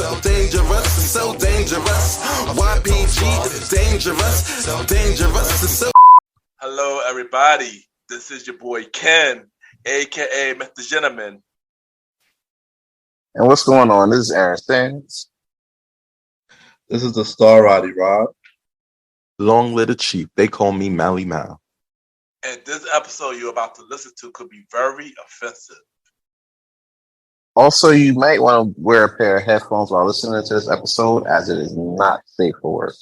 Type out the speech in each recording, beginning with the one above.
so dangerous, it's so dangerous. YPG is dangerous, so dangerous, it's so. Hello, everybody. This is your boy Ken, aka MrGentleman. And what's going on? This is Aaron Sands. This is the star Roddy Rod. Long live the chief. They call me Mally Mal. And this episode you're about to listen to could be very offensive. Also, you might want to wear a pair of headphones while listening to this episode, as it is not safe for work.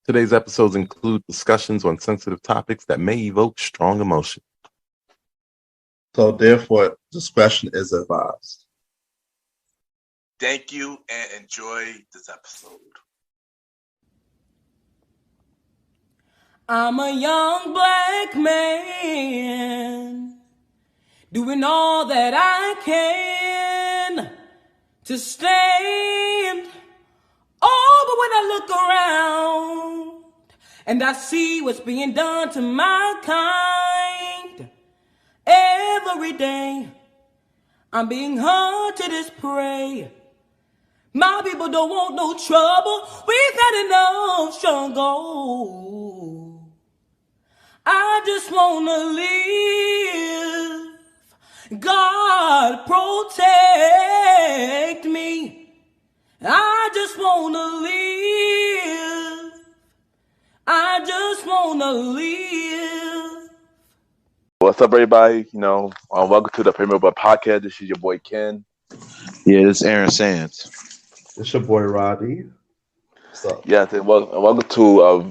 Today's episodes include discussions on sensitive topics that may evoke strong emotion. So therefore, discretion is advised. Thank you and enjoy this episode. I'm a young black man doing all that I can to stand. Oh, but when I look around and I see what's being done to my kind, every day I'm being hunted as prey. My people don't want no trouble. We've had enough struggle. I just wanna live. God protect me. I just wanna live. I just wanna live. What's up, everybody? Welcome to the Premier Boy Podcast. This is your boy Ken. Yeah, this is Aaron Sands. It's your boy Roddy. What's up? Yes, and welcome to our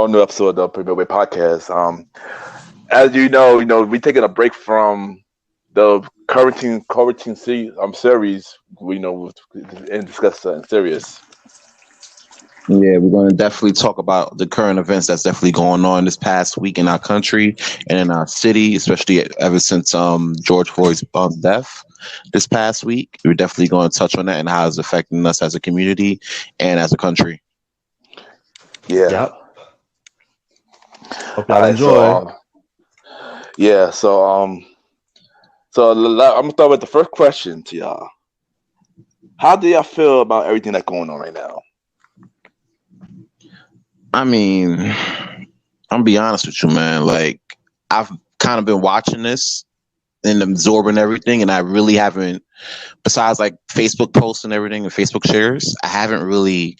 new episode of the Premier Boy Podcast. As you know, we're taking a break from the quarantine series. And discuss something serious. Yeah, we're going to definitely talk about the current events that's definitely going on this past week in our country and in our city, especially ever since George Floyd's death this past week. We're definitely going to touch on that and how it's affecting us as a community and as a country. Yeah. Yep. Hope y'all enjoy. So I'm gonna start with the first question to y'all. How do y'all feel about everything that's going on right now? I mean, I'm gonna be honest with you, man. Like, I've kind of been watching this and absorbing everything, and I really haven't, besides like Facebook posts and everything and Facebook shares, I haven't really,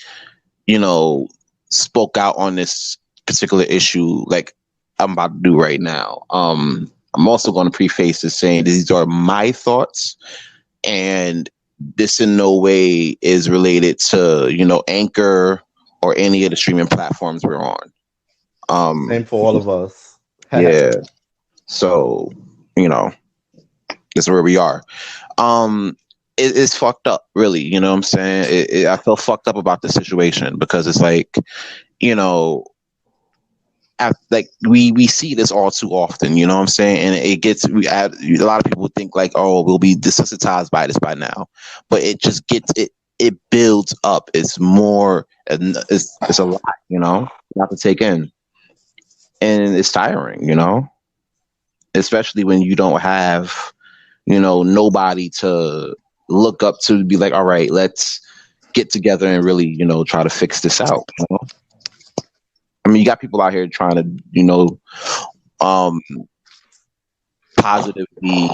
spoke out on this particular issue like I'm about to do right now. I'm also going to preface this saying these are my thoughts, and this in no way is related to, Anchor or any of the streaming platforms we're on. Same for all of us. Yeah. So, this is where we are. It's fucked up, really. You know what I'm saying? I feel fucked up about the situation because it's like, we see this all too often, you know what I'm saying? And a lot of people think like, oh, we'll be desensitized by this by now, but it just it builds up. It's more, it's a lot, not to take in, and it's tiring, especially when you don't have, nobody to look up to be like, all right, let's get together and really, try to fix this out. I mean, you got people out here trying to, positively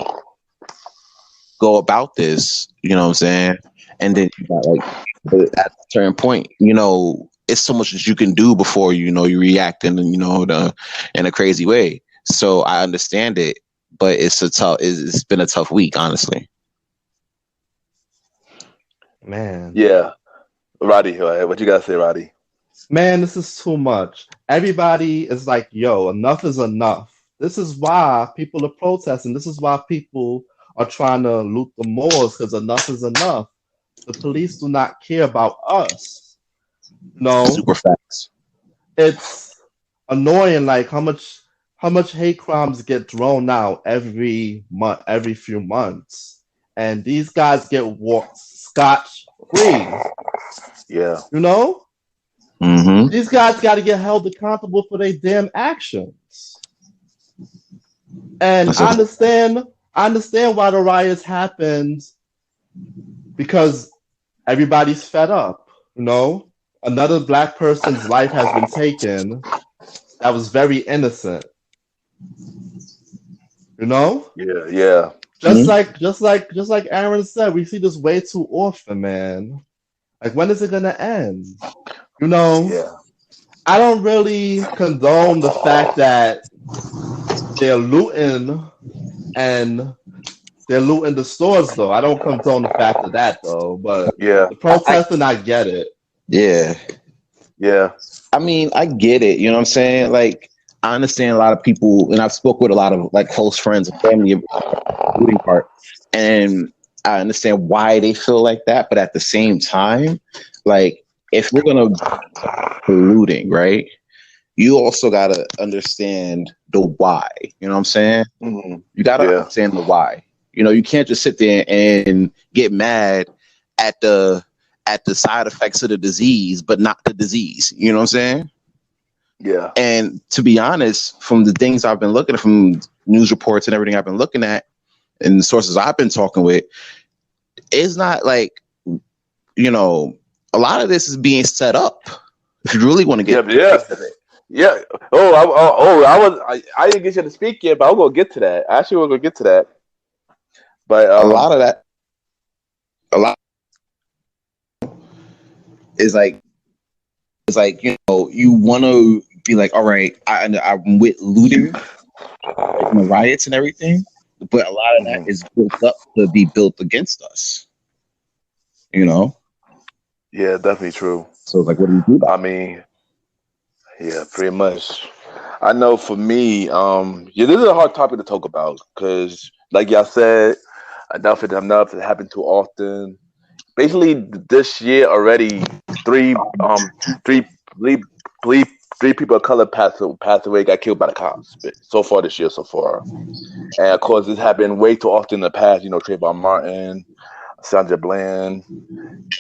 go about this, you know what I'm saying? And then you got at a certain point, it's so much that you can do before, you react in a crazy way. So I understand it, but it's been a tough week, honestly. Man. Yeah. Roddy, what you got to say, Roddy? Man, this is too much. Everybody is like, yo, enough is enough. This is why people are protesting. This is why people are trying to loot the malls, because enough is enough. The police do not care about us. Super facts. It's annoying, like how much hate crimes get thrown out every month, every few months, and these guys get walked scotch-free. Yeah. Mm-hmm. These guys got to get held accountable for their damn actions. And I understand why the riots happened because everybody's fed up. You know, another black person's life has been taken that was very innocent. You know, Yeah. just like Aaron said, we see this way too often, man. Like, when is it gonna end? You know, Yeah. I don't really condone the fact that they're looting and they're looting the stores, though. I don't condone the fact of that, though. But Yeah. the protesting, I get it. Yeah. Yeah. I mean, I get it. You know what I'm saying? Like, I understand a lot of people, and I've spoke with a lot of like close friends and family looting part, and I understand why they feel like that. But at the same time, like, if we're gonna be looting, right? You also gotta understand the why. You know what I'm saying? Mm-hmm. You gotta understand the why. You know, you can't just sit there and get mad at the side effects of the disease, but not the disease. You know what I'm saying? Yeah. And to be honest, from the things I've been looking at, from news reports and everything I've been looking at, and the sources I've been talking with, it's not like, you know, a lot of this is being set up. If you really want to get, Yeah. I didn't get you to speak yet, but I'm gonna get to that. Actually, we're gonna get to that. But a lot is like, you know, you want to be like, all right, I'm with looting, and the riots and everything, but a lot of that is built up to be built against us. You know? Yeah, definitely true. So like, what do you do about it? I mean, yeah, pretty much. I know for me, this is a hard topic to talk about because, like y'all said, enough it happened too often. Basically, this year already, three people of color passed away, got killed by the cops. So far this year, and of course, this happened way too often in the past. You know, Trayvon Martin, Sandra Bland,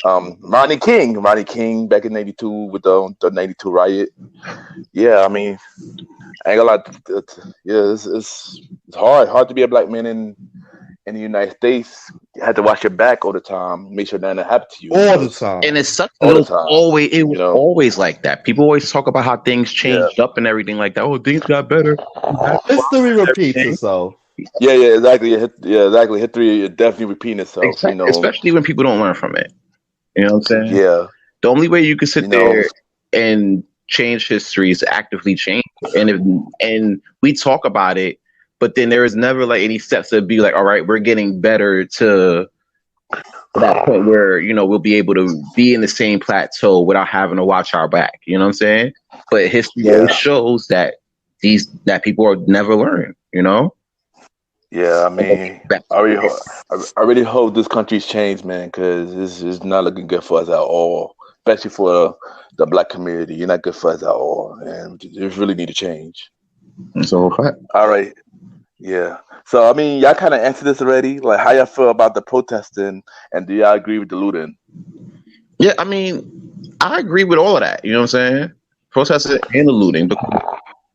Roddy King back in '92 with the '92 riot. Yeah, I mean, I ain't gonna lie. It's hard to be a black man in the United States. You had to watch your back all the time, make sure nothing happened to you all the time. And it sucks. It was always like that. People always talk about how things changed up and everything like that. Oh, things got better. History repeats itself. Yeah, exactly. Exactly. History definitely repeating itself. Exactly. You know, especially when people don't learn from it. You know what I'm saying? Yeah. The only way you can sit there and change history is to actively change it. And we talk about it, but then there is never like any steps to be like, all right, we're getting better to that point where, you know, we'll be able to be in the same plateau without having to watch our back. You know what I'm saying? But history always shows that people are never learn, you know? Yeah, I mean, I really hope this country's changed, man, because this is not looking good for us at all, especially for the black community. You're not good for us at all, and we really need to change. So, all right. Yeah. So, I mean, y'all kind of answered this already. Like, how y'all feel about the protesting, and do y'all agree with the looting? Yeah, I mean, I agree with all of that. You know what I'm saying? Protesting and the looting. But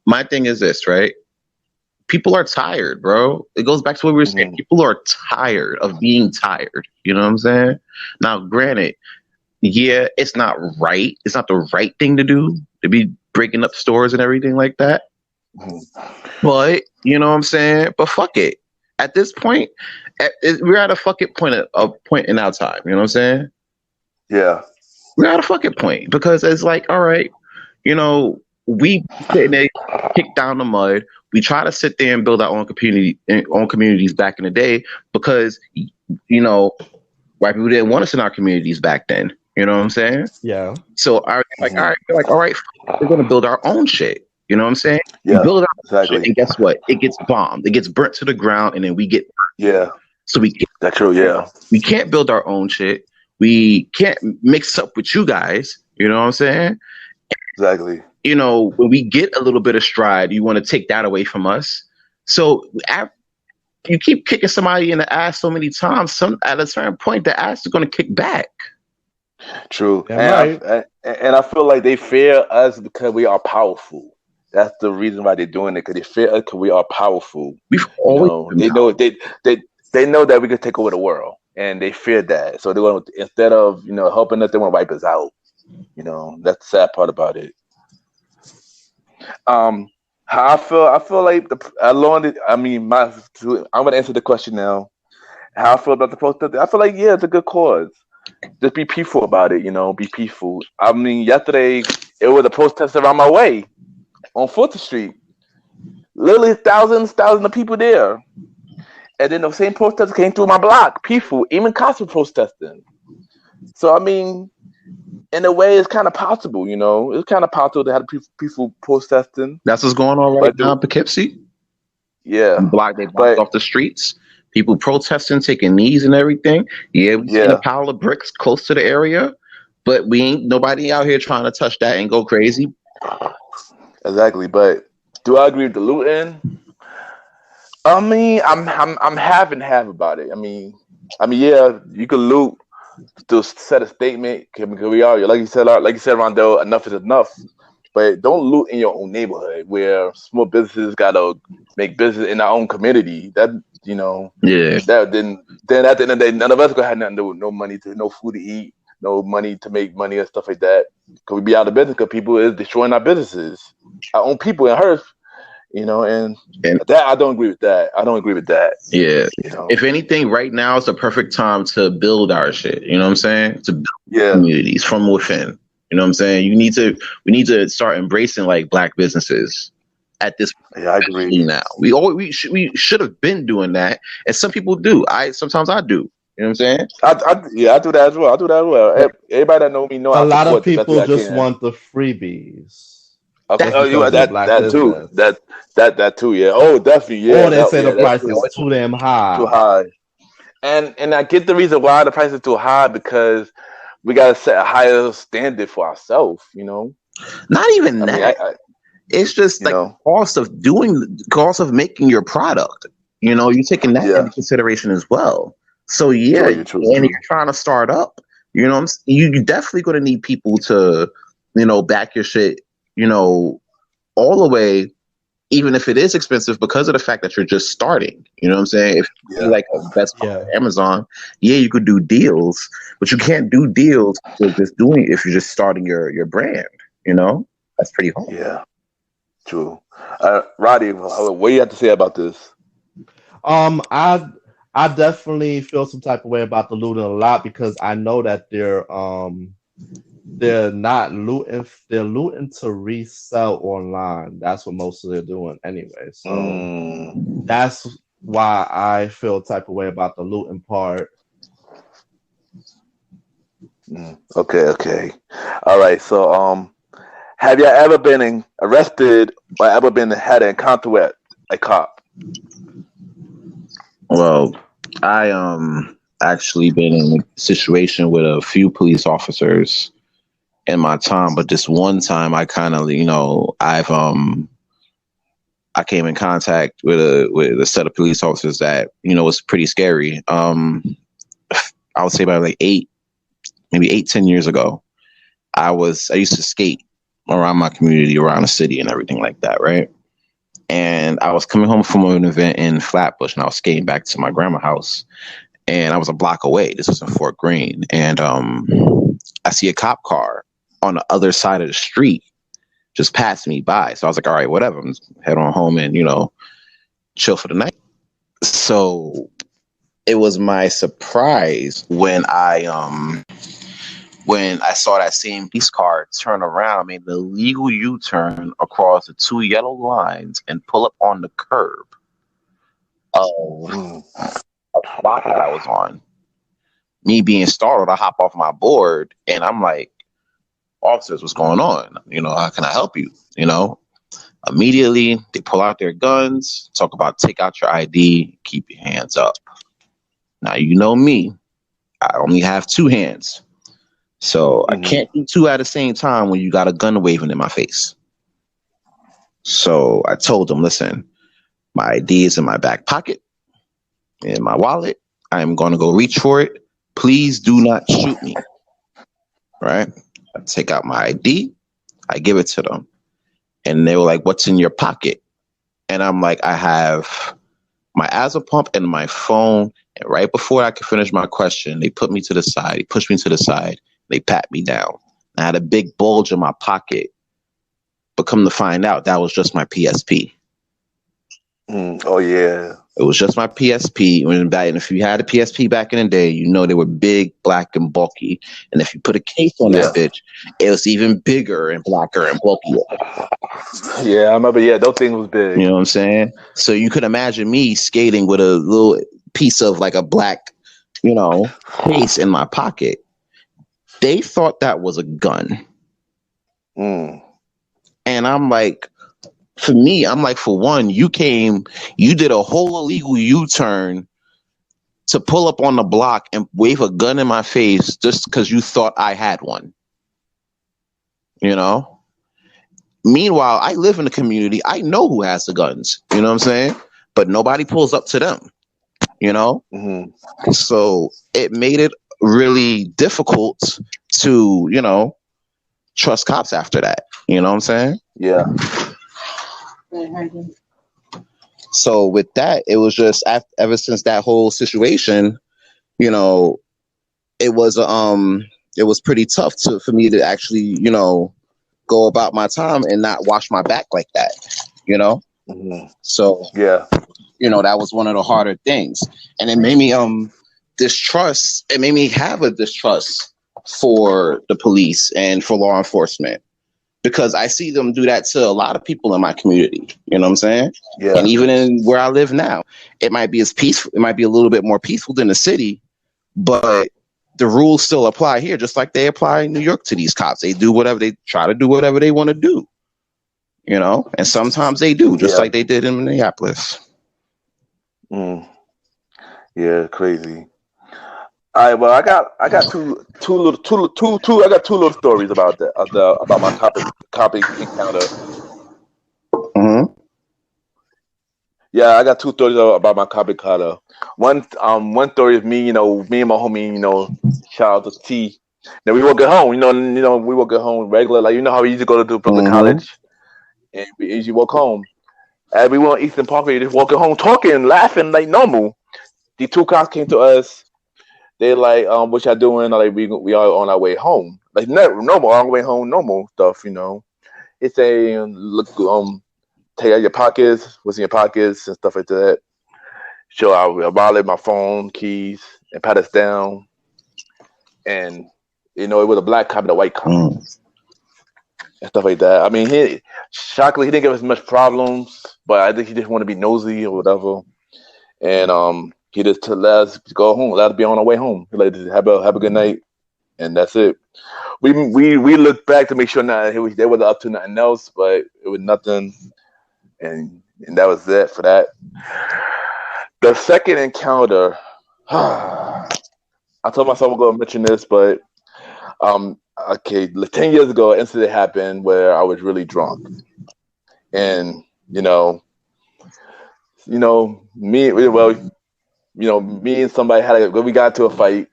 my thing is this, right? People are tired, bro. It goes back to what we were saying. People are tired of being tired. You know what I'm saying? Now, granted, yeah, it's not right. It's not the right thing to do to be breaking up stores and everything like that. But you know what I'm saying? But fuck it. At this point, we're at a fucking point in our time. You know what I'm saying? Yeah. We're at a fucking point because it's like, all right, you know, we sitting there, kick down the mud. We try to sit there and build our own communities back in the day because, you know, white people didn't want us in our communities back then. You know what I'm saying? Yeah. So all right, we're gonna build our own shit. You know what I'm saying? Yeah. We build our own shit, and guess what? It gets bombed. It gets burnt to the ground, and then we get burnt. Yeah. So that's true. Yeah. We can't build our own shit. We can't mix up with you guys. You know what I'm saying? Exactly. You know, when we get a little bit of stride, you want to take that away from us. So you keep kicking somebody in the ass so many times, at a certain point, the ass is going to kick back. True. Yeah, and I feel like they fear us because we are powerful. That's the reason why they're doing it, because they fear us because we are powerful. We've always they know that we can take over the world. and they feared that. So they want, instead of helping us, they want to wipe us out. That's the sad part about it. How I feel like I'm gonna answer the question now. How I feel about the protest? I feel like it's a good cause. Just be peaceful about it, be peaceful. I mean, yesterday it was a protest around my way on 4th Street. Literally thousands of people there. And then the same protesters came through my block, peaceful, even cops were protesting. So, I mean, in a way, it's kind of possible, It's kind of possible to have people protesting. That's what's going on right now in Poughkeepsie. Yeah. They blocked off the streets. People protesting, taking knees and everything. Yeah, we seen a pile of bricks close to the area, but we ain't nobody out here trying to touch that and go crazy. Exactly, but do I agree with the looting? I mean, I'm half and half about it. I mean, yeah, you can loot to set a statement. We are, like you said, Rondo, enough is enough. But don't loot in your own neighborhood where small businesses gotta make business in our own community. That That then at the end of the day, none of us gonna have nothing to do, no food to eat, no money to make money and stuff like that. Cause we be out of business because people is destroying our businesses, our own people in Earth. And that I don't agree with that. Yeah. If anything, right now is the perfect time to build our shit. You know what I'm saying? To build communities from within. You know what I'm saying? We need to start embracing like Black businesses at this point. Yeah, I agree. Now we should have been doing that, and some people do. Sometimes I do. You know what I'm saying? I do that as well. Everybody that know me know a lot of people just want the freebies. Okay, that too. That too. Yeah. Oh, definitely. Yeah. Or they say the price is too damn high. Too high. And I get the reason why the price is too high, because we gotta set a higher standard for ourselves. Not even that. It's just like the cost of making your product. You're taking that into consideration as well. So and you're trying to start up. You definitely going to need people to, back your shit. All the way, even if it is expensive, because of the fact that you're just starting. You know what I'm saying? If you're like a Best Buy, Amazon, you could do deals, but you can't do deals if you're just starting your brand. That's pretty hard. Yeah, true. Roddy, what do you have to say about this? I definitely feel some type of way about the looting a lot, because I know that they're not looting. They're looting to resell online. That's what most of them are doing anyway. So that's why I feel type of way about the looting part. Okay. All right. So, have you ever been arrested or ever had an encounter with a cop? Well, I actually been in a situation with a few police officers in my time, but this one time I kind of, I came in contact with a set of police officers that, was pretty scary. I would say about like 10 years ago, I used to skate around my community, around the city and everything like that. Right. And I was coming home from an event in Flatbush, and I was skating back to my grandma's house, and I was a block away. This was in Fort Greene. And I see a cop car on the other side of the street just passing me by. So I was like, all right, whatever. I'm just head on home and, chill for the night. So it was my surprise when I saw that same police car turn around, made the legal U-turn across the two yellow lines and pull up on the curb of a block that I was on. Me being startled, I hop off my board and I'm like, officers, what's going on? How can I help you? Immediately they pull out their guns, talk about take out your ID, keep your hands up. Now, me, I only have two hands. So I can't do two at the same time when you got a gun waving in my face. So I told them, listen, my ID is in my back pocket, in my wallet. I'm going to go reach for it. Please do not shoot me. Right? I take out my ID. I give it to them. And they were like, what's in your pocket? And I'm like, I have my asthma pump and my phone And right before I could finish my question, they put me to the side. They pushed me to the side. They pat me down. I had a big bulge in my pocket. But come to find out, that was just my PSP. Oh, yeah. It was just my PSP. And if you had a PSP back in the day, you know they were big, black, and bulky. And if you put a case on that bitch, it was even bigger and blacker and bulkier. Yeah, I remember. Yeah, those things was big. You know what I'm saying? So you could imagine me skating with a little piece of like a black, case in my pocket. They thought that was a gun. And I'm like, for me, for one, you did a whole illegal U-turn to pull up on the block and wave a gun in my face just because you thought I had one. Meanwhile, I live in the community. I know who has the guns. You know what I'm saying? But nobody pulls up to them. So it made it really difficult to, trust cops after that. You know what I'm saying? Yeah. So with that, it was just ever since that whole situation, it was pretty tough for me to actually, go about my time and not wash my back like that, So yeah, that was one of the harder things, and it made me distrust. It made me have a distrust for the police and for law enforcement. Because I see them do that to a lot of people in my community. You know what I'm saying? Yeah. And even in where I live now, it might be as peaceful. It might be a little bit more peaceful than the city, but the rules still apply here, just like they apply in New York to these cops. They try to do whatever they want to do. And sometimes they do, just like they did in Minneapolis. Yeah, crazy. All right, well, I got two little stories about that about my copy encounter. Yeah, I got two stories about my copy encounter. One story is me and my homie, shout out to T. Now we walk at home, we walk at home regular, like how we used to go to Brooklyn College, and we usually walk home. And we went on Eastern Parkway, just walking home, talking, laughing like normal. The two cops came to us. They like, what y'all doing? Like, we are on our way home. Like, normal, on our way home, normal stuff, It's a, look, take out your pockets, what's in your pockets, and stuff like that. Show our wallet, my phone, keys, and pat us down. And, it was a black cop and a white cop. And stuff like that. I mean, shockingly, he didn't give us much problems, but I think he just wanted to be nosy or whatever. And, he just let us go home, let us be on our way home. He like, have a good night, and that's it. We looked back to make sure they wasn't up to nothing else, but it was nothing, and that was it for that. The second encounter, I told myself I'm going to mention this, but 10 years ago, an incident happened where I was really drunk, and me and somebody we got to a fight,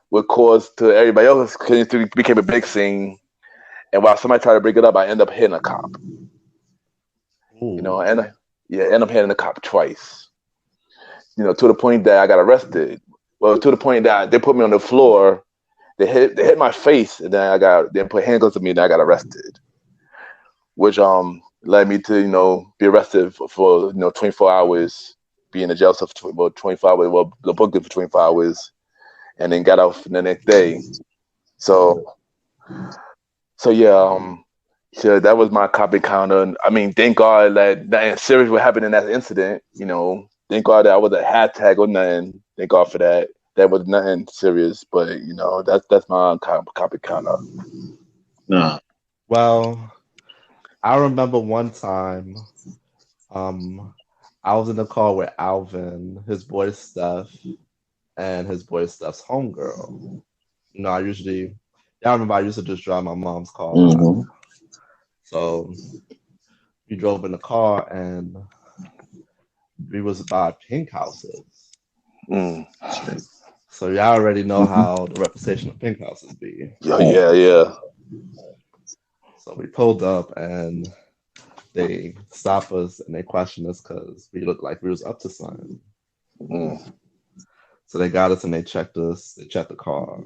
what caused to everybody else became a big scene. And while somebody tried to break it up, I end up hitting a cop. End up hitting a cop twice. To the point that I got arrested. Well, to the point that they put me on the floor, they hit my face, and then they put handcuffs on me, and I got arrested. Which led me to be arrested for 24 hours. Be in the jail for 24 hours, the book for 24 hours, and then got out the next day. So yeah, so that was my copy counter. I mean, thank God that nothing serious what happened in that incident. Thank God that I wasn't a hashtag or nothing. Thank God for that. That was nothing serious, but that's my copy counter. Nah. Well, I remember one time, I was in the car with Alvin, his boy Steph, and his boy Steph's homegirl. I used to just drive my mom's car. So we drove in the car and we was by pink houses. So y'all already know how the reputation of pink houses be. Yeah. So we pulled up and they stopped us and they questioned us because we looked like we was up to something. So they got us and they checked us. They checked the car,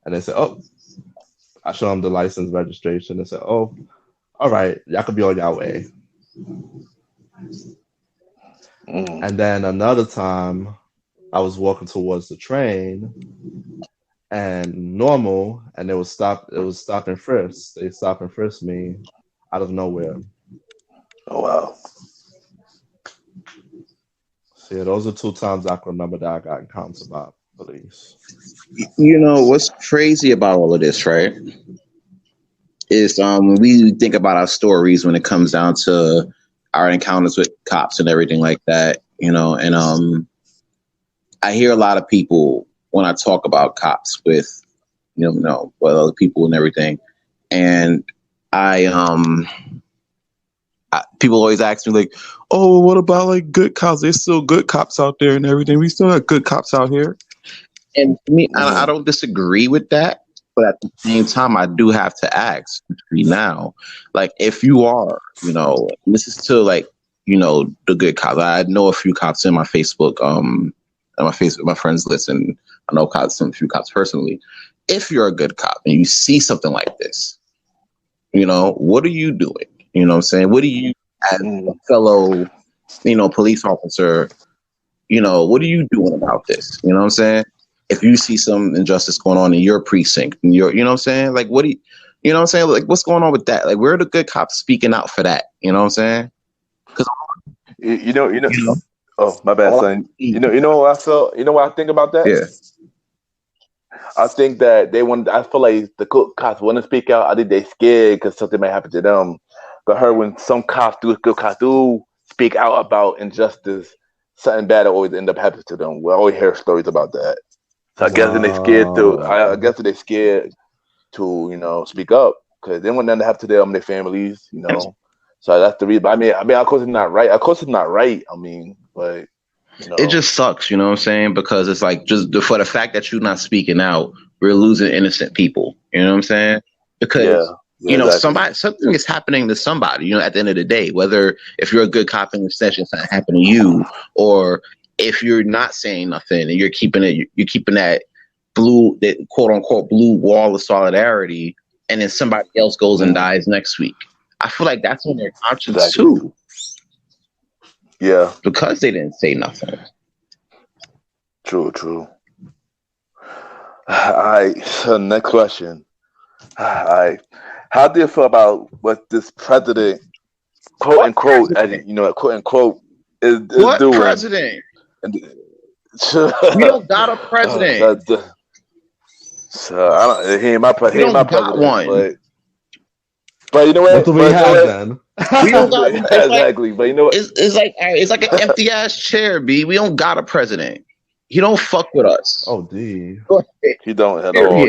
and they said, "Oh," I showed them the license registration. They said, "Oh, all right, y'all could be on your way." And then another time, I was walking towards the train, and normal, and they was stop. It was stop and frisk. They stop and frisk me out of nowhere. Oh wow. So yeah, those are 2 times I can remember that I got encountered by police. You know what's crazy about all of this, right? Is when we think about our stories when it comes down to our encounters with cops and everything like that, you know, and I hear a lot of people when I talk about cops with, with other people and everything, and people always ask me like, "Oh, what about like good cops? There's still good cops out there and everything. We still have good cops out here." And to me, I don't disagree with that, but at the same time, I do have to ask now, like, if you are, this is to like, the good cops. I know a few cops in my Facebook, my friends list, and I know a few cops personally. If you're a good cop and you see something like this, what are you doing? You know what I'm saying? What do you, as a fellow, police officer, what are you doing about this? You know what I'm saying? If you see some injustice going on in your precinct, in your, you know what I'm saying? Like, what do you know what I'm saying? Like, what's going on with that? Like, where are the good cops speaking out for that? You know what I'm saying? Because oh, my bad, son. You know what I felt? You know what I think about that? Yeah. I think that I feel like the cops want to speak out. I think they scared because something might happen to them. But I heard when some good cops do speak out about injustice, something bad always end up happening to them. We always hear stories about that. So I guess they're scared to. I guess they're scared to speak up because they want nothing to happen to them and their families. So that's the reason. I mean, of course it's not right. Of course it's not right. I mean, but it just sucks. You know what I'm saying? Because it's like just for the fact that you're not speaking out, we're losing innocent people. You know what I'm saying? Because exactly. Something is happening to somebody. At the end of the day, whether if you're a good cop in the session, it's not happening to you, or if you're not saying nothing and you're keeping that quote unquote blue wall of solidarity, and then somebody else goes and dies next week. I feel like that's on their conscience too. Yeah, because they didn't say nothing. True. All right. So next question. All right. How do you feel about what this president, quote unquote, quote unquote, is what doing? President? We don't got a president. So he ain't my president. We don't got one. But you know what? What do we have then? We don't got exactly. But you know what? It's like an empty ass chair, B. We don't got a president. He don't fuck with us. Oh, D. He don't at all.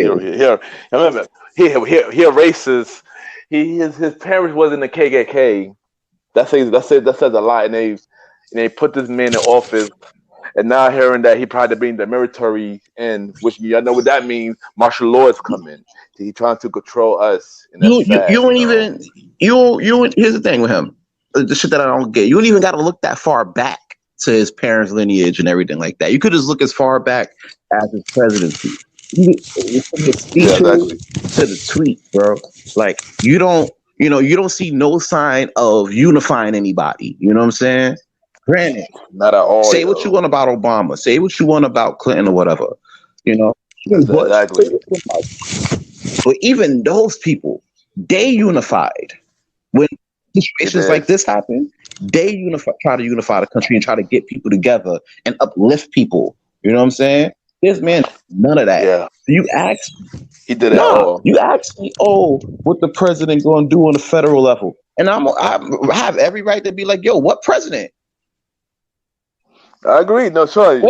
Remember, he a racist. His parents was in the KKK. That says a lot, and they put this man in office. And now hearing that he probably bring the military in, which y'all know what that means. Martial law is coming. He trying to control us. And you don't even. Here's the thing with him. The shit that I don't get. You don't even got to look that far back to his parents' lineage and everything like that. You could just look as far back as his presidency. From the speeches to the tweet, bro. Like you don't see no sign of unifying anybody. You know what I'm saying? Granted, not at all. Say what you want about Obama. Say what you want about Clinton or whatever. Exactly. But even those people, they unified. When situations like this happen, they try to unify the country and try to get people together and uplift people. You know what I'm saying? This man, none of that. Yeah. You ask, he did it all. You ask me, what the president going to do on the federal level? And I have every right to be like, yo, what president? I agree. No, sure.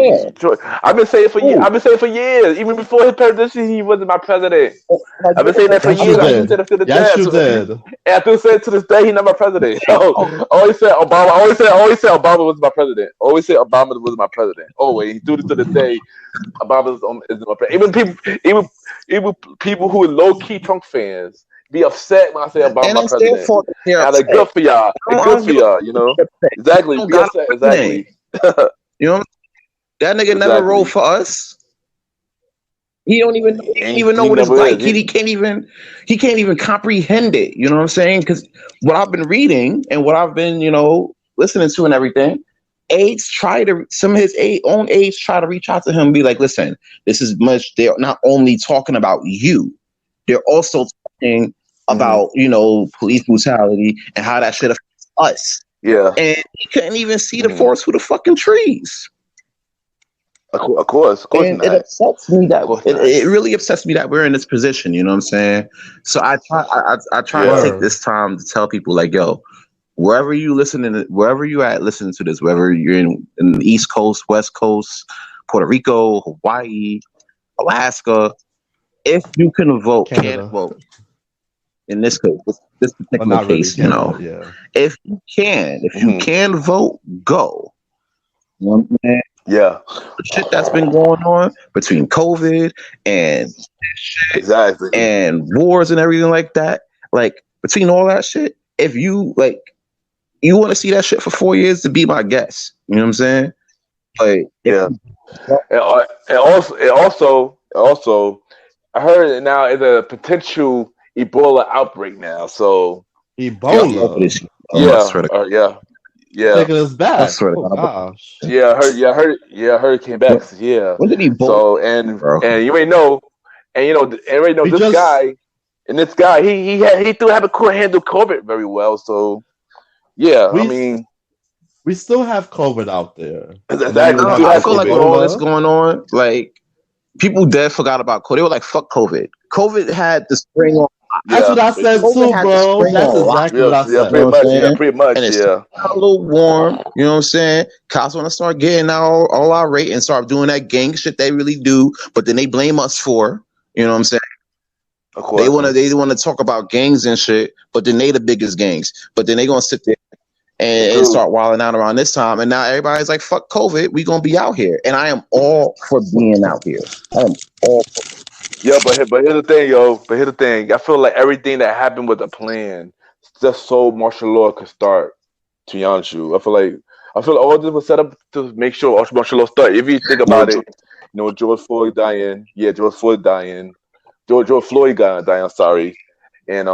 I've been saying for years. Even before his presidency, he wasn't my president. I've been saying that for years. I said it to the yes, you did. And I still say it to this day. He's not my president. Always said Obama. Always said Obama was my president. Always said Obama was my president. Always. He do this to this day. Obama is my president. Even people who are low key Trump fans be upset when I say Obama my president. And like, good for y'all. Good for y'all. Exactly. Be upset. Exactly. That nigga never wrote for us. He don't even know what it's like. He can't even comprehend it. You know what I'm saying? Because what I've been reading and what I've been, listening to and everything, some of his own aides try to reach out to him and be like, listen, this is much. They're not only talking about you, they're also talking about, police brutality and how that shit affects us. Yeah. And he couldn't even see the forest through the fucking trees. Of course and not. It upsets me that it really upsets me that we're in this position. You know what I'm saying? So I try to take this time to tell people like, yo, wherever you at listening to this, whether you're in the East Coast, West Coast, Puerto Rico, Hawaii, Alaska, if you can vote, can vote. In this case, this particular case, if you can vote, go. You know what I'm saying? Yeah, the shit that's been going on between COVID and shit and wars and everything like that, like between all that shit, if you you want to see that shit for 4 years, to be my guest. You know what I'm saying? Like, and also, I heard it now is a potential Ebola outbreak now. So Ebola, yeah. Taking us back. Oh gosh. Yeah, I heard it came back. Yeah. When did he So and you may know, this guy, he still haven't handled COVID very well. So we still have COVID out there. I feel like with all this going on, like people dead forgot about COVID. They were like, "Fuck COVID." COVID had the spring on. That's what I said too, bro. That's exactly what I said. Pretty much. And it's a little warm. You know what I'm saying? Cops want to start getting all irate and start doing that gang shit they really do, but then they blame us for. You know what I'm saying? Of course. They want to talk about gangs and shit, but then they the biggest gangs. But then they gonna sit there and start wilding out around this time, and now everybody's like, "Fuck COVID, we gonna be out here." And I am all for being out here. I am all for. Yeah, but here's the thing, yo. But here's the thing. I feel like everything that happened with the plan, just so martial law could start. To be honest with you, I feel like all this was set up to make sure martial law start. If you think about it, George Floyd dying. Yeah, George Floyd dying. George Floyd dying. Sorry, and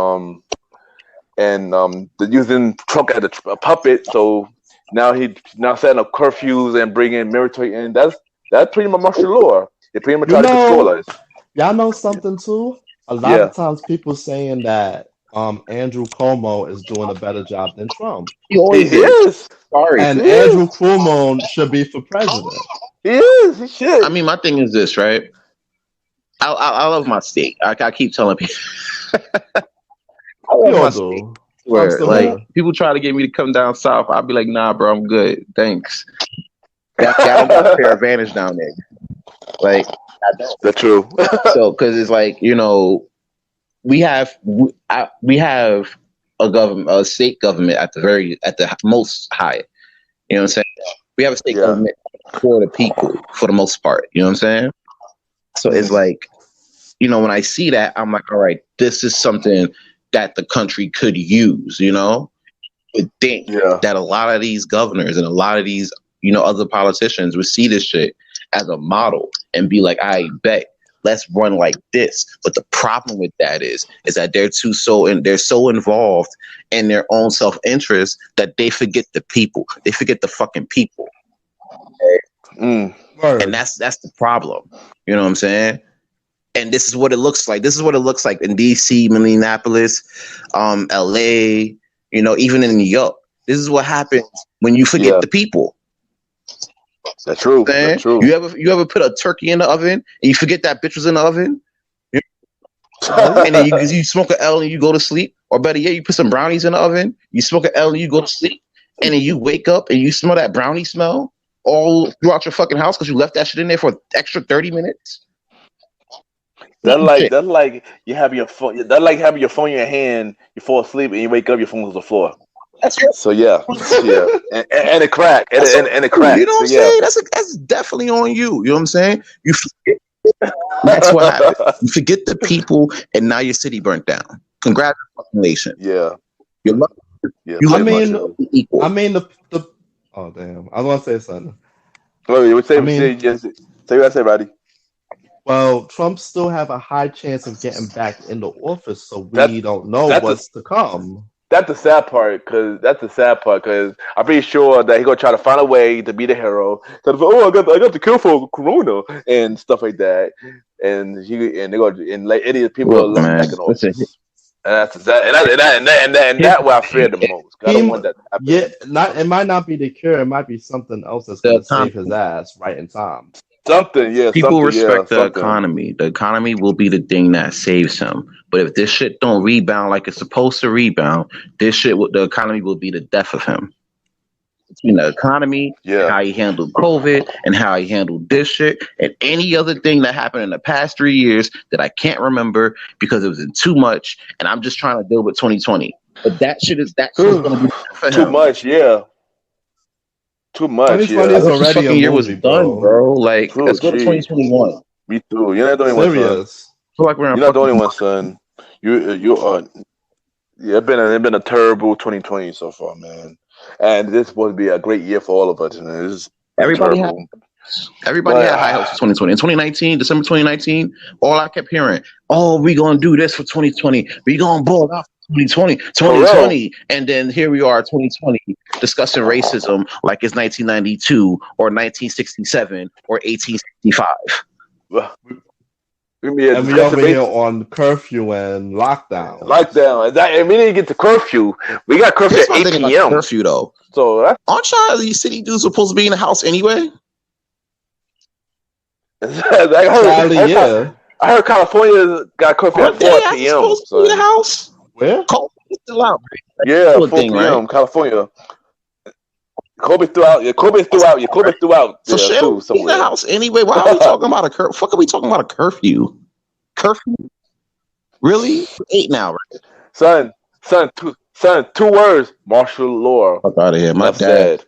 they're using Trump as a puppet. So now setting up curfews and bringing military in. That's pretty much martial law. They pretty much try to control us. Y'all know something too? A lot of times people saying that Andrew Cuomo is doing a better job than Trump. He is. Sorry. And Andrew Cuomo should be for president. He is. He should. I mean, my thing is this, right? I love my state. I keep telling people. I love my state. Where, people try to get me to come down south. I'll be like, nah, bro, I'm good. Thanks. Y'all don't got a fair advantage down there. Like, that's true. So, because it's like, we have a state government at the most high. You know what I'm saying? We have a state government for the people, for the most part. You know what I'm saying? So it's like, when I see that, I'm like, all right, this is something that the country could use. I would think that a lot of these governors and a lot of these, other politicians would see this shit as a model and be like, I bet, let's run like this. But the problem with that is that they're so involved in their own self-interest that they forget the people. They forget the fucking people. And that's the problem. You know what I'm saying? And this is what it looks like. This is what it looks like in DC, Minneapolis, LA, even in New York. This is what happens when you forget the people. That's true. That's true. You ever put a turkey in the oven and you forget that bitch was in the oven? And then you smoke an L and you go to sleep? Or better yet, you put some brownies in the oven, you smoke an L and you go to sleep, and then you wake up and you smell that brownie smell all throughout your fucking house because you left that shit in there for an extra 30 minutes? That's like you have your phone. That's like having your phone in your hand. You fall asleep and you wake up, your phone's on the floor. That's right. So and it crack and it crack. You know what I'm saying? That's definitely on you. You know what I'm saying? You forget. That's what happened. You forget the people, and now your city burnt down. Congratulations. Yeah. You're lucky. Yeah. I mean, the oh damn! I was gonna say something. I mean, say what I say, Roddy. well, Trump still have a high chance of getting back into office, so That's we don't know that's what's to come. the sad part, because I'm pretty sure that he's gonna try to find a way to be the hero. So, I got the cure for Corona and stuff like that, and they're gonna like idiot people Look, are left man, back in listen. office. And that's what I fear the most. 'Cause I don't want that to happen. Yeah, it might not be the cure. It might be something else that's The going to save economy. his ass right in time. People respect the economy. The economy will be the thing that saves him. But if this shit don't rebound like it's supposed to rebound, the economy will be the death of him. Between the economy, and how he handled COVID, and how he handled this shit, and any other thing that happened in the past 3 years that I can't remember because it was in too much, and I'm just trying to deal with 2020. But that shit is going to be for too him. much, yeah. Too much, 2020 yeah. is already a year movie, was done, bro. Like, let's go to 2021. Me too. You're not the only one, son. Serious. I feel like we're You're not the only one, son. You are. Yeah, it's been a terrible 2020 so far, man. And this is supposed to be a great year for all of us. And it's Everybody terrible. had high hopes for 2020. In 2019, December 2019, all I kept hearing, oh, we going to do this for 2020. We going to ball out for 2020. And then here we are, 2020, discussing racism like it's 1992 or 1967 or 1865. And we over here on curfew and lockdown. And we didn't get to curfew. We got curfew at 8 p.m. Curfew, though. So aren't y'all these city dudes supposed to be in the house anyway? Yeah. I heard California got curfew at 4 p.m. Supposed to be in the house? Where? Kobe still out. Yeah, 4 p.m. Right? California. Kobe threw out. So shit, in the house anyway. Why are we talking about a curfew? Fuck, are we talking about a curfew? Curfew? Really? 8 now, right? Son. 2 words. Martial law. Fuck out of here. My daddy.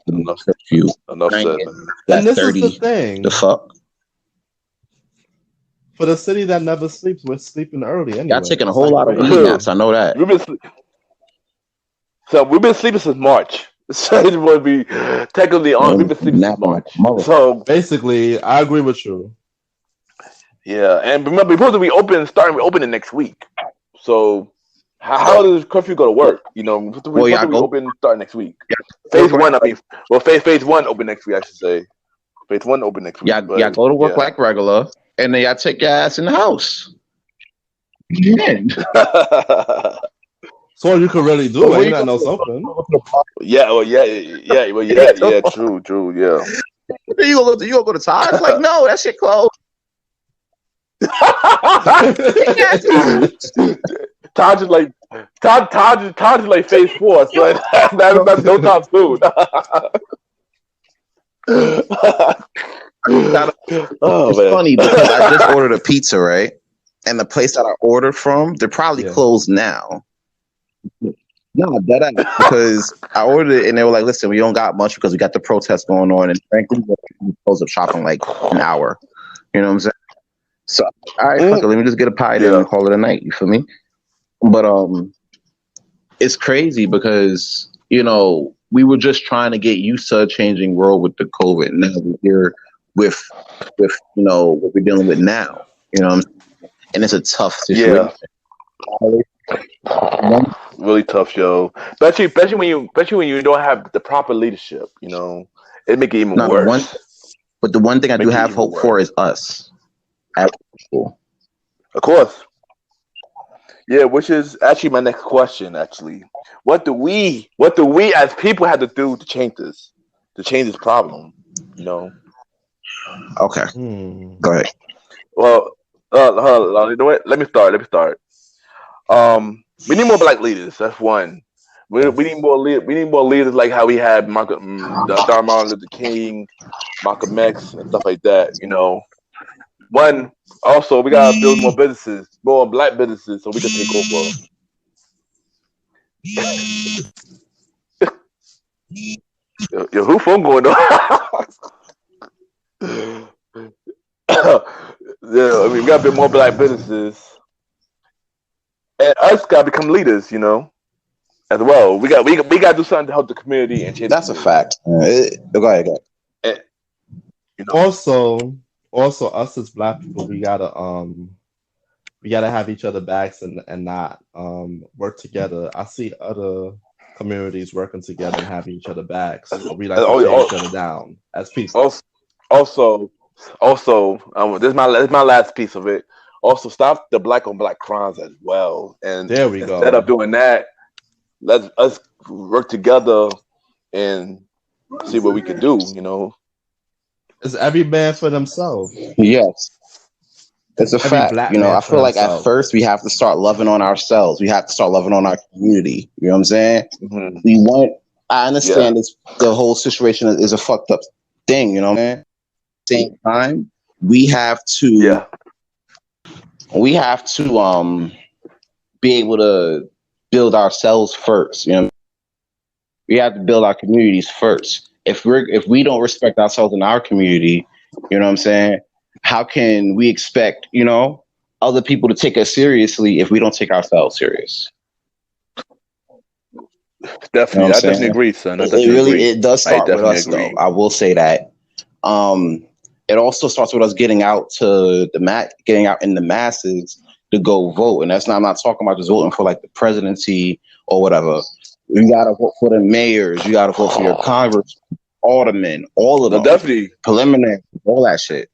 Enough curfew. Enough said, man. And this 30, is the thing. The fuck? For the city that never sleeps, we're sleeping early anyway. Y'all taking a whole lot of weed naps. I know that. We've been sleeping since March. So it would be technically on. We've been sleeping since March. So basically, I agree with you. Yeah, and remember, we're supposed to be opening next week. So how does curfew go to work? You know, we're supposed to be open starting next week. Phase 1, phase 1 open next week, I should say. Phase 1 open next week. Y'all go to work like regular, and then y'all take your ass in the house. Yeah. So all you can really do it. You gotta know something. True, yeah. You gonna go to Taj? Like, no, that shit closed. Taj is like phase 4, so that's no time soon. It's funny because I just ordered a pizza, right? And the place that I ordered from, they're probably closed now. No, because I ordered it and they were like, listen, we don't got much because we got the protest going on, and frankly, we closed up shop in like an hour. You know what I'm saying? So, all right, fuck it, let me just get a pie there and call it a night. You feel me? But it's crazy because, you know, we were just trying to get used to a changing world with the COVID. Now we're here with you know, what we're dealing with now. You know what I'm saying? And it's a tough situation. Yeah. Really tough, yo. Especially when you don't have the proper leadership, you know, it make it even worse. But the one thing I do have hope for is us. Of course. Yeah, which is actually my next question. Actually, what do we as people have to do to change this problem? You know. Okay. Go ahead. Well, you know what? Let me start. We need more black leaders. That's one. We need more leaders like how we had Martin Luther King, Malcolm X, and stuff like that. You know. One. Also, we gotta build more businesses, more black businesses, so we can take over. Yo, who phone going on? Yeah, I mean, we gotta build more black businesses, and us gotta become leaders, you know, as well. We gotta do something to help the community and change. That's a fact. Go ahead. You know, Also, us as Black people, we gotta have each other backs and not work together. I see other communities working together and having each other backs, but we like to tear each other down as people. also, this is my last piece of it. Also, stop the black on black crimes as well. And There we instead of go. doing that, let's us work together and see what we can do. You know, It's every man for themselves. Yes. It's a Every fact. black You know, man I for feel like at himself. first we have to start loving on ourselves. We have to start loving on our community. You know what I'm saying? Mhm. We want, I understand Yeah, this, the whole situation is a fucked up thing, you know what I'm saying? At the same time, we have to, yeah, we have to be able to build ourselves first. You know, we have to build our communities first. If we don't respect ourselves in our community, you know what I'm saying? How can we expect, you know, other people to take us seriously if we don't take ourselves serious? You know what definitely. I'm I definitely saying? agree, son. I It definitely really agree. it does I start with definitely us though. agree. I will say that. It also starts with us getting out to getting out in the masses to go vote. And that's not I'm not talking about just voting for like the presidency or whatever. You gotta vote for the mayors, you gotta vote for your Congress, aldermen, all of No, them. definitely. Preliminary, all that shit.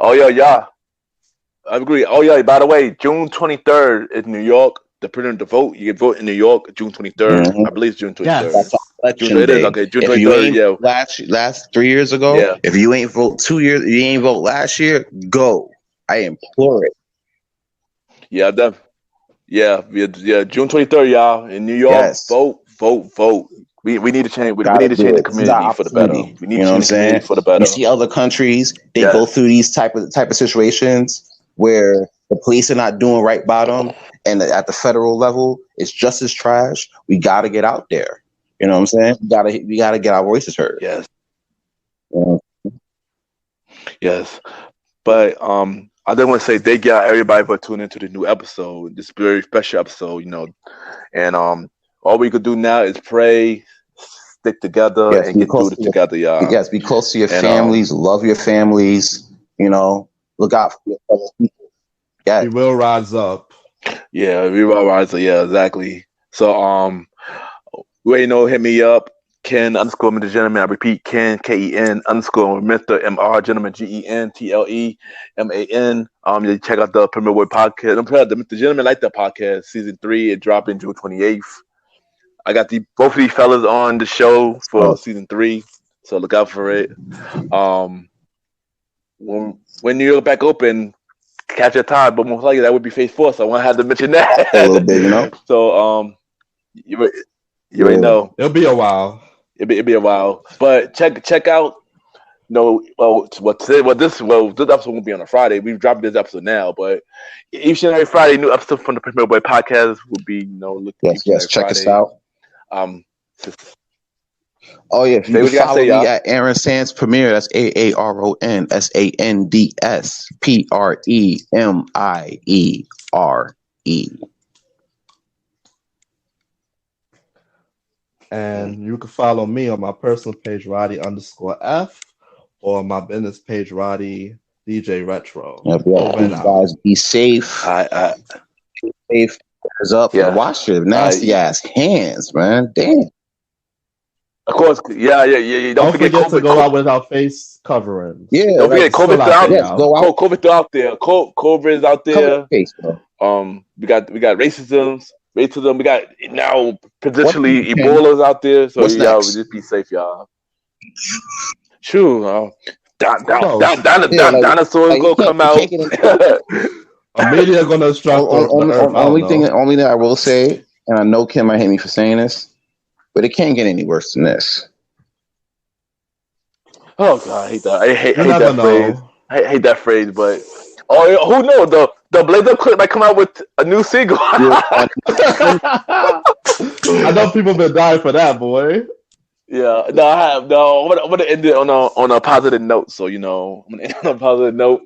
Oh yeah, yeah. I agree. Oh yeah. By the way, June 23rd is New York. The printer to vote. You can vote in New York, June 23rd. Mhm. I believe it's June 23rd. That's our Yes. June. election It is day. okay. June If you 23rd. ain't Yeah, last 3 years ago, yeah, if you ain't vote 2 years, you ain't vote last year, go. I implore it. yeah. Yeah. June 23rd, y'all in New York. Yes. Vote, vote, vote. We need to change. We Gotta need to do change the it. This is our community for the better. opportunity. We You need to know what I'm change the community saying? for the You better. see other countries, they go Yes. through these type of situations where the police are not doing right by them, and at the federal level, it's just as trash. We gotta get out there. You know what I'm saying? We gotta get our voices heard. Yes. You know? Yes. But I just want to say thank y'all everybody for tuning into the new episode, this very special episode, you know. And all we could do now is pray, stick together, Yes, and be get through close this to your together, y'all. yes, be close to your And families, love your families. You know, look out for your fellow people. We Yes, will rise up. yeah, we all right. So yeah, exactly. So you ain't know, hit me up. Ken underscore Mr. Gentleman. I repeat, Ken Ken underscore Mr. Mr. Gentleman Gentleman. You check out the Premier Boy podcast. I'm proud the Mr. Gentleman like that podcast. Season 3, it dropped in June 28th. I got both of these fellas on the show for so season 3, so look out for it. Um, when New York back open, catch your time, but most likely that would be phase 4. So I want to have to mention a little bit, you know. that. So you you already Yeah. know It'll be a while. it'll be a while, but check out. No, this episode won't be on a Friday. We've dropped this episode now, but each and every Friday, new episode from the Premier Boy podcast will be look Yes, each and yes. every Check us Friday. out. Oh yeah, you Say can what you gotta follow say, me y'all. at Aaron Sands Premier. That's AARONSANDSPREMIERE. And you can follow me on my personal page, Roddy underscore F, or my business page, Roddy DJ Retro. Yep, Over and please, out. guys, be safe. I Safe. Hands up and yeah. wash your nasty ass hands, man. Damn. Of course, yeah. Don't Don't forget forget to COVID. go out with our face coverings. Yeah, Don't like forget It's still COVID out out. there, yes, y'all. go out, COVID still out there. COVID is out cover your there. face, bro. We got racism. We got now What potentially Ken? Ebola's out there. So What's y'all next? just be safe, y'all. True. No, Yeah, Dinosaurs you gonna come you out. can't get into a media gonna destruct the earth. I don't know. only thing I will say, and I know Kim might hate me for saying this, but it can't get any worse than this. Oh God, I hate that. I hate You never that phrase. know. I hate that phrase, but who knows? The Blazer Clip might come out with a new single. Yeah, I know people been dying for that, boy. Yeah, no, I have no. I'm gonna end it on a positive note. So I'm gonna end on a positive note.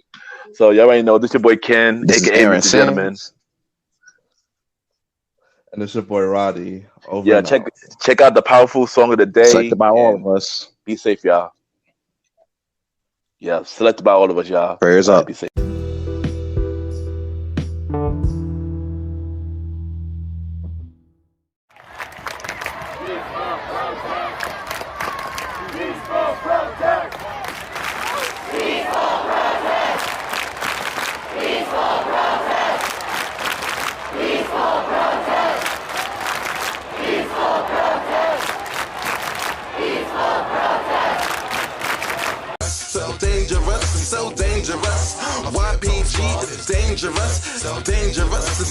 So y'all already know this your boy Ken, this is aka Aaron Mr. Gentleman. Sands. And it's your boy Roddy. Over Yeah, and out. check out the powerful song of the day. Selected by all And of us. be safe, y'all. Yeah, selected by all of us, y'all. Prayers up. Be safe. So dangerous, so dangerous. YPG is dangerous, so dangerous, so